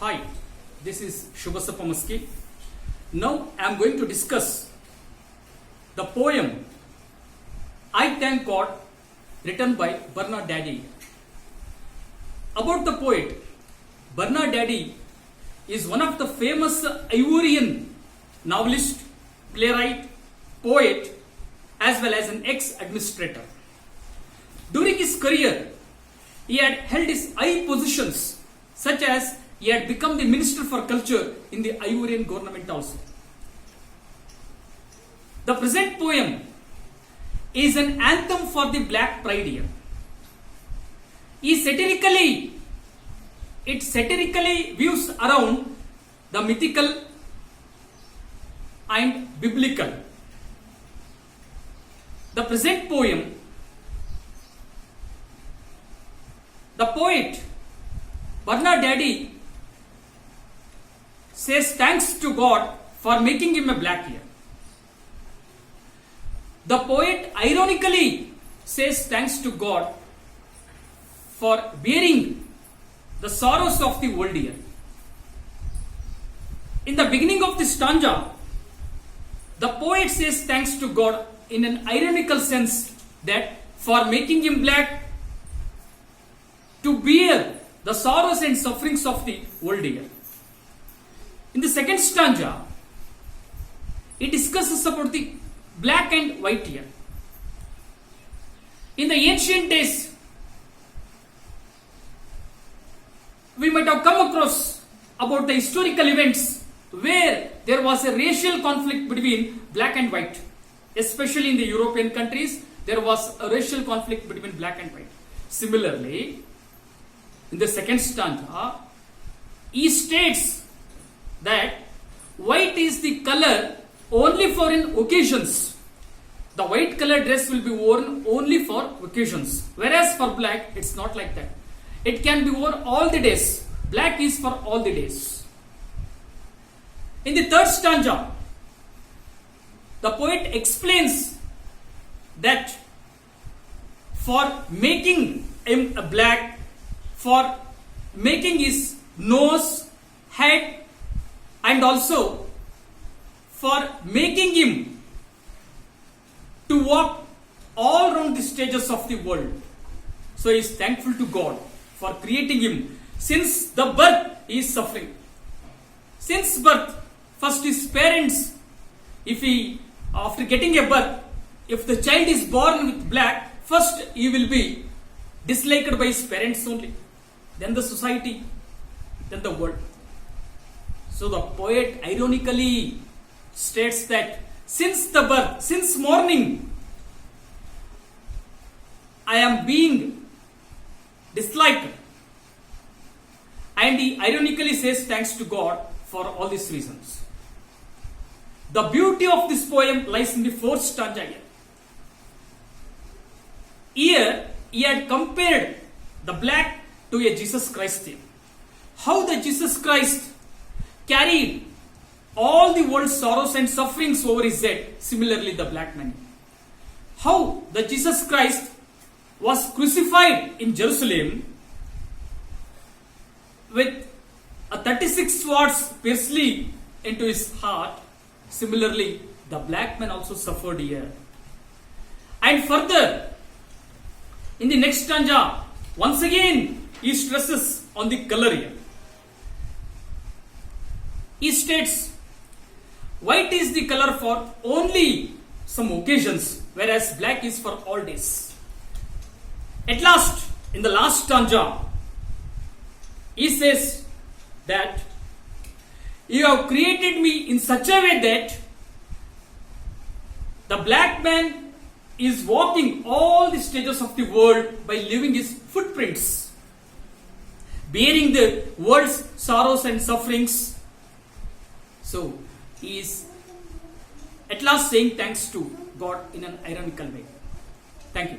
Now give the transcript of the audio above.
Hi, this is Shubhasa Maski. Now I am going to discuss the poem I Thank God written by Bernadette. About the poet, Bernadette is one of the famous Ivorian novelist, playwright, poet as well as an ex-administrator. During his career, he had held his high positions such as he had become the Minister for Culture in the Ivorian government also. The present poem is an anthem for the black pride here. It satirically views around the mythical and biblical. The present poem, the poet Bernadette says thanks to God for making him a black here. The poet ironically says thanks to God for bearing the sorrows of the world here. In the beginning of this stanza, the poet says thanks to God in an ironical sense that for making him black to bear the sorrows and sufferings of the world here. In the second stanza, it discusses about the black and white here. In the ancient days, we might have come across about the historical events where there was a racial conflict between black and white. Especially in the European countries, there was a racial conflict between black and white. Similarly, in the second stanza, he states that white is the color only for in occasions. The white color dress will be worn only for occasions. Whereas for black, it's not like that. It can be worn all the days. Black is for all the days. In the third stanza, the poet explains that for making him a black, for making his nose, head, and also for making him to walk all around the stages of the world. So he is thankful to God for creating him. Since the birth he is suffering. Since birth, first his parents, after getting a birth, if the child is born with black, first he will be disliked by his parents only, then the society, then the world. So the poet ironically states that since the birth, since morning, I am being disliked. And he ironically says thanks to God for all these reasons. The beauty of this poem lies in the fourth stanza here. Here, he had compared the black to a Jesus Christ theme. How the Jesus Christ carried all the world's sorrows and sufferings over his head, similarly the black man. How the Jesus Christ was crucified in Jerusalem with a 36 swords piercing into his heart. Similarly, the black man also suffered here. And further, in the next stanza, once again, he stresses on the color here. He states, white is the color for only some occasions, whereas black is for all days. At last, in the last stanza, he says that you have created me in such a way that the black man is walking all the stages of the world by leaving his footprints, bearing the world's sorrows and sufferings. So, he is at last saying thanks to God in an ironical way. Thank you.